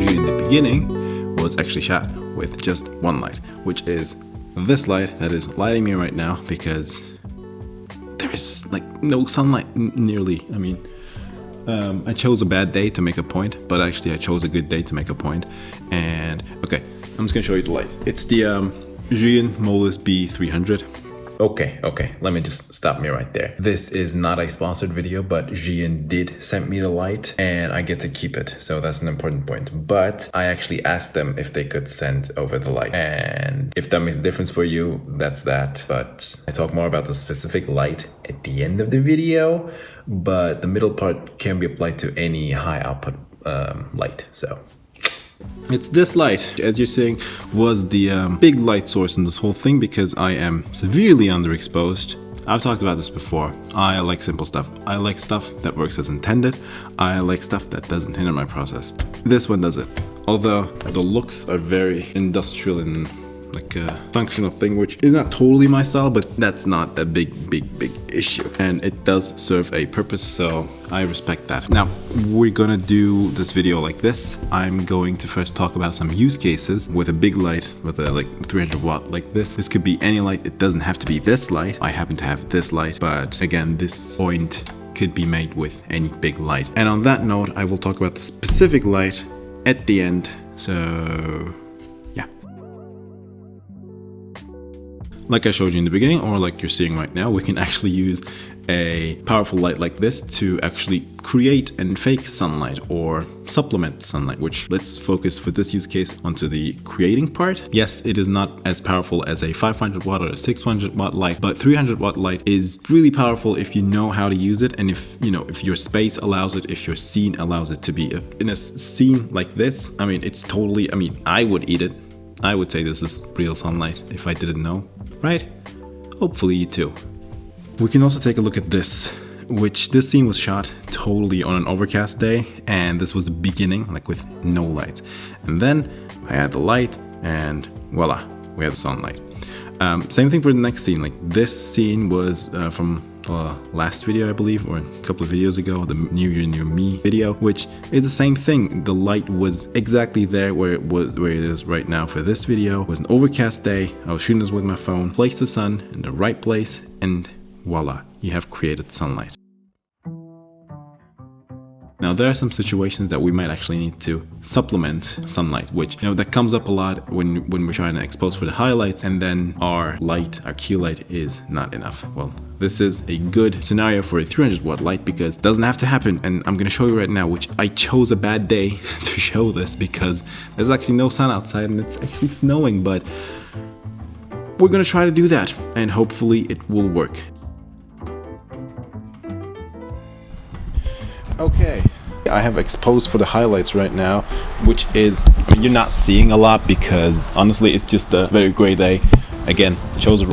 showed you in the beginning was actually shot with just one light, which is this light that is lighting me right now because there is like no sunlight nearly. I mean, I chose a bad day to make a point, but actually I chose a good day to make a point. And okay, I'm just gonna show you the light. It's the Molus B300. Okay, let me just stop me right there. This is not a sponsored video, but Jian did send me the light and I get to keep it. So that's an important point. But I actually asked them if they could send over the light. And if that makes a difference for you, that's that. But I talk more about the specific light at the end of the video. But the middle part can be applied to any high output light. So it's this light, as you're seeing, was the big light source in this whole thing because I am severely underexposed. I've talked about this before. I like simple stuff. I like stuff that works as intended. I like stuff that doesn't hinder my process. This one does it. Although the looks are very industrial and like a functional thing, which is not totally my style, but that's not a big issue. And it does serve a purpose, so I respect that. Now, we're gonna do this video like this. I'm going to first talk about some use cases with a big light, with a like 300 watt like this. This could be any light. It doesn't have to be this light. I happen to have this light, but again, this point could be made with any big light. And on that note, I will talk about the specific light at the end. So like I showed you in the beginning, or like you're seeing right now, we can actually use a powerful light like this to actually create and fake sunlight or supplement sunlight, which let's focus for this use case onto the creating part. Yes, it is not as powerful as a 500 watt or a 600 watt light, but 300 watt light is really powerful if you know how to use it. And if you know, if your space allows it, if your scene allows it to be in a scene like this, I mean, it's totally, I mean, I would eat it. I would say this is real sunlight if I didn't know, right? Hopefully you too. We can also take a look at this, which this scene was shot totally on an overcast day, and this was the beginning, like with no lights. And then I had the light and voila, we have the sunlight. Same thing for the next scene. Like this scene was from last video, I believe, or a couple of videos ago, the New Year, New Me video, which is the same thing. The light was exactly there where it is right now for this video. It was an overcast day. I was shooting this with my phone, placed the sun in the right place, and voila, you have created sunlight. Now there are some situations that we might actually need to supplement sunlight, which, you know, that comes up a lot when we're trying to expose for the highlights and then our key light is not enough. Well, this is a good scenario for a 300 watt light because it doesn't have to happen. And I'm gonna show you right now, which I chose a bad day to show this because there's actually no sun outside and it's actually snowing, but we're gonna try to do that and hopefully it will work. Okay, I have exposed for the highlights right now, which is, I mean, you're not seeing a lot because honestly it's just a very gray day. Again, chose a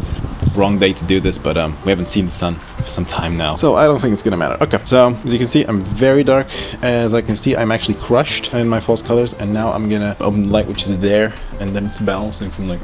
wrong day to do this, but we haven't seen the sun for some time now, so I don't think it's gonna matter. Okay, so as you can see, I'm very dark. As I can see, I'm actually crushed in my false colors, and now I'm gonna open the light which is there, and then it's balancing from like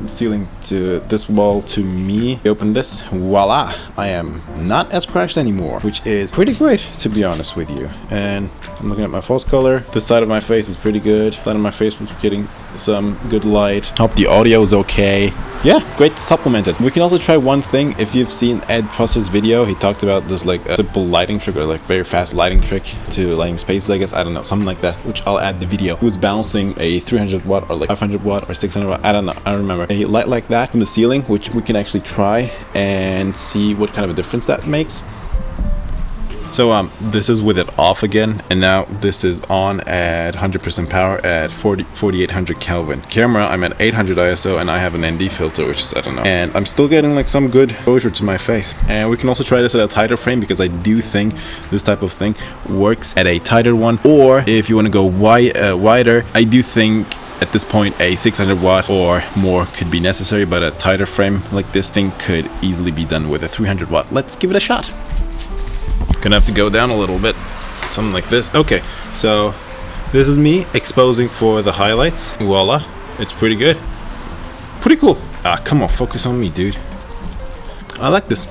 ceiling to this wall to me. Open this, voila, I am not as crashed anymore, which is pretty great to be honest with you. And I'm looking at my false color. This side of my face is pretty good. Side of my face was getting some good light. Hope the audio is okay. Yeah, great to supplement it. We can also try one thing. If you've seen Ed Prosser's video, he talked about this like a simple lighting trick or like very fast lighting trick to lighting spaces, I guess. I don't know, something like that, which I'll add the video. He was balancing a 300 watt or like 500 watt or 600 watt, I don't know, I don't remember. A light like that from the ceiling, which we can actually try and see what kind of a difference that makes. So this is with it off again, and now this is on at 100% power at 4800 Kelvin. Camera, I'm at 800 ISO and I have an ND filter, which is, I don't know. And I'm still getting like some good exposure to my face. And we can also try this at a tighter frame because I do think this type of thing works at a tighter one. Or if you want to go wider, I do think at this point a 600 watt or more could be necessary, but a tighter frame like this thing could easily be done with a 300 watt. Let's give it a shot. Gonna have to go down a little bit, something like this. Okay, so this is me exposing for the highlights. Voila, it's pretty good, pretty cool. Ah, come on, focus on me, dude. I like this.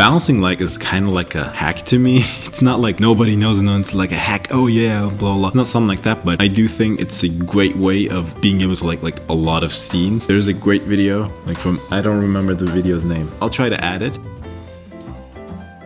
bouncing light is kind of like a hack to me. It's not like nobody knows and it's like a hack, oh yeah, blah blah, not something like that, but I do think it's a great way of being able to like a lot of scenes. There's a great video like from, I don't remember the video's name, I'll try to add it.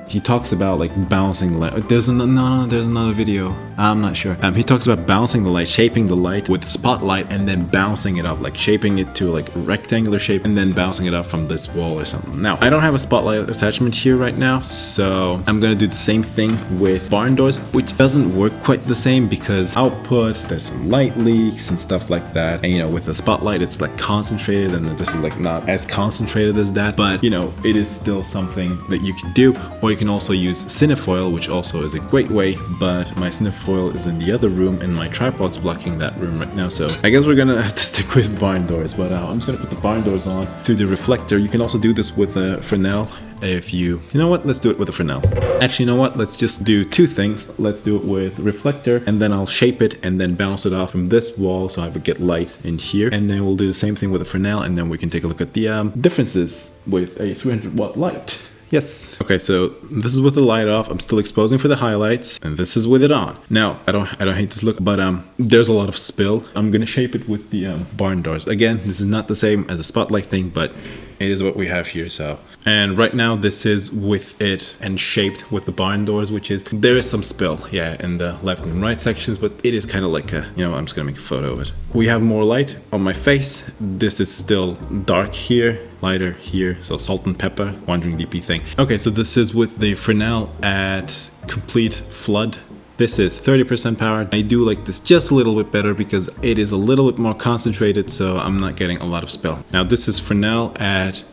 He talks about like balancing the light. There's another video. I'm not sure. He talks about balancing the light, shaping the light with the spotlight, and then bouncing it up, like shaping it to like a rectangular shape, and then bouncing it up from this wall or something. Now, I don't have a spotlight attachment here right now, so I'm gonna do the same thing with barn doors, which doesn't work quite the same because output, there's some light leaks and stuff like that. And you know, with the spotlight, it's like concentrated, and this is like not as concentrated as that, but you know, it is still something that you can do. Or you can also use cinefoil, which also is a great way, but my cinefoil is in the other room and my tripod's blocking that room right now, so I guess we're gonna have to stick with barn doors. But I'm just gonna put the barn doors on to the reflector. You can also do this with a Fresnel if you know what, let's do it with a Fresnel. Actually, you know what, let's just do two things. Let's do it with reflector, and then I'll shape it and then bounce it off from this wall so I would get light in here, and then we'll do the same thing with a Fresnel, and then we can take a look at the differences with a 300-watt light. Yes. Okay, so this is with the light off. I'm still exposing for the highlights, and this is with it on. Now, I don't hate this look, but there's a lot of spill. I'm gonna shape it with the barn doors. Again, this is not the same as a spotlight thing, but it is what we have here. So, and right now this is with it and shaped with the barn doors, which is, there is some spill, yeah, in the left and right sections, but it is kind of like a, you know, I'm just gonna make a photo of it. We have more light on my face. This is still dark here, lighter here, so salt and pepper, wandering DP thing. Okay, so this is with the Fresnel at complete flood. This is 30% power. I do like this just a little bit better because it is a little bit more concentrated, so I'm not getting a lot of spill. Now this is Fresnel at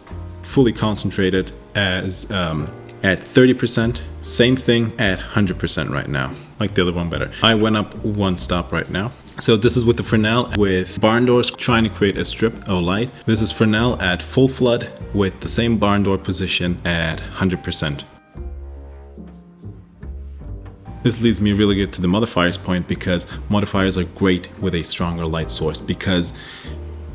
fully concentrated as at 30%. Same thing at 100% right now, like the other one better. I went up one stop right now. So this is with the Fresnel with barn doors, trying to create a strip of light. This is Fresnel at full flood with the same barn door position at 100%. This leads me really good to the modifiers point, because modifiers are great with a stronger light source, because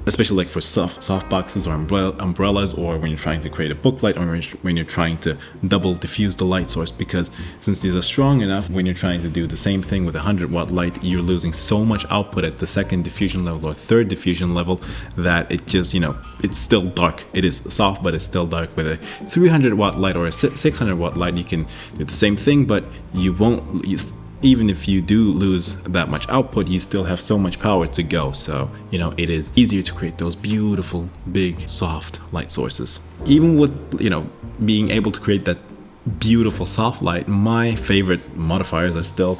especially like for soft boxes or umbrellas, or when you're trying to create a booklight, or when you're trying to double diffuse the light source, because since these are strong enough, when you're trying to do the same thing with a 100-watt light, you're losing so much output at the second diffusion level or third diffusion level that it just, you know, it's still dark. It is soft, but it's still dark. With a 300-watt light or a 600-watt light, you can do the same thing, but you won't, even if you do lose that much output, you still have so much power to go. So, you know, it is easier to create those beautiful, big, soft light sources. Even with, you know, being able to create that beautiful soft light, my favorite modifiers are still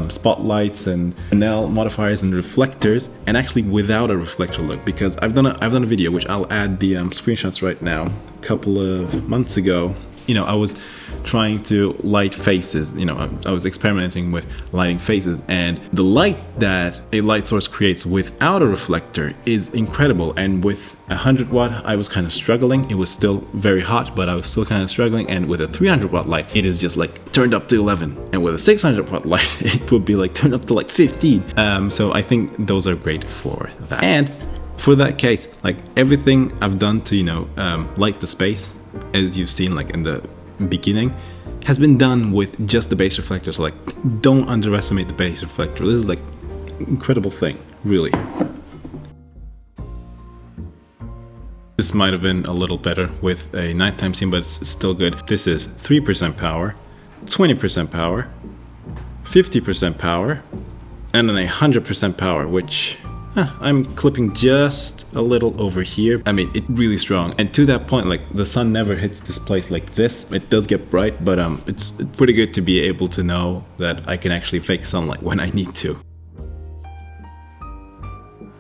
spotlights and Fresnel modifiers and reflectors, and actually without a reflector look, because I've done a video, which I'll add the screenshots right now, a couple of months ago. You know, I was trying to light faces, you know, I was experimenting with lighting faces, and the light that a light source creates without a reflector is incredible. And with 100-watt, I was kind of struggling. It was still very hot, but I was still kind of struggling. And with a 300-watt light, it is just like turned up to 11. And with a 600-watt light, it would be like turned up to like 15. So I think those are great for that. And for that case, like everything I've done to, you know, light the space, as you've seen like in the beginning, has been done with just the base reflector. So like, don't underestimate the base reflector. This is like incredible thing, really. This might have been a little better with a nighttime scene, but it's still good. This is 3% power, 20% power, 50% power, and then 100% power, which I'm clipping just a little over here. I mean, it's really strong. And to that point, like the sun never hits this place like this. It does get bright, but it's pretty good to be able to know that I can actually fake sunlight when I need to.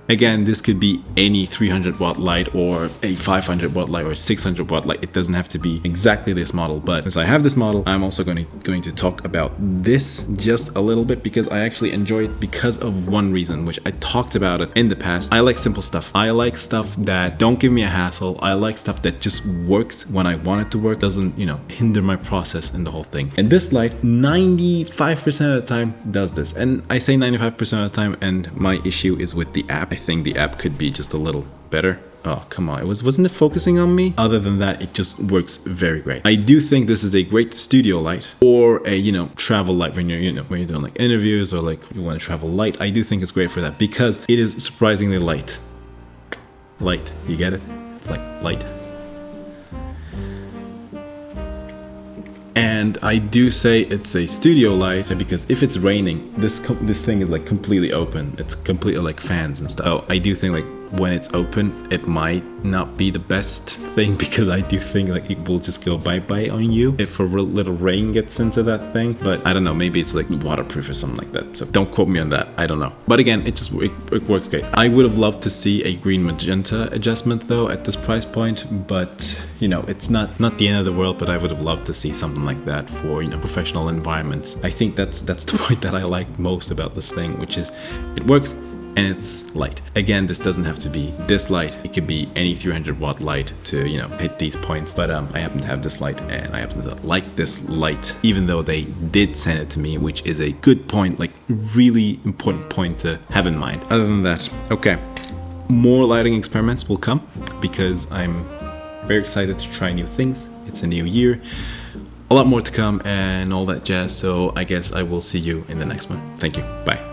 Again, this could be any 300-watt light or a 500-watt light or a 600-watt light. It doesn't have to be exactly this model, but since I have this model, I'm also going to talk about this just a little bit, because I actually enjoy it because of one reason, which I talked about it in the past. I like simple stuff. I like stuff that don't give me a hassle. I like stuff that just works when I want it to work, doesn't, you know, hinder my process and the whole thing. And this light, 95% of the time does this. And I say 95% of the time, and my issue is with the app. I think the app could be just a little better, Oh, come on. Wasn't it focusing on me? Other than that, it just works very great. I do think this is a great studio light or a, you know, travel light when you're, when you're doing like interviews or like you want to travel light. I do think it's great for that because it is surprisingly light. Light, you get it? It's like light. And I do say it's a studio light because if it's raining, this thing is like completely open. It's completely like fans and stuff. So I do think like when it's open, it might not be the best thing because I do think like it will just go bye-bye on you if a little rain gets into that thing. But I don't know, maybe it's like waterproof or something like that. So don't quote me on that. I don't know. But again, it works great. I would have loved to see a green magenta adjustment though at this price point, but you know, it's not the end of the world, but I would have loved to see something like that for, you know, professional environments. I think that's the point that I like most about this thing, which is it works and it's light. Again, this doesn't have to be this light. It could be any 300 watt light to, you know, hit these points. But I happen to have this light and I happen to like this light, even though they did send it to me, which is a good point, like really important point to have in mind. Other than that, okay, more lighting experiments will come because I'm very excited to try new things. It's a new year. A lot more to come and all that jazz. So I guess I will see you in the next one. Thank you. Bye.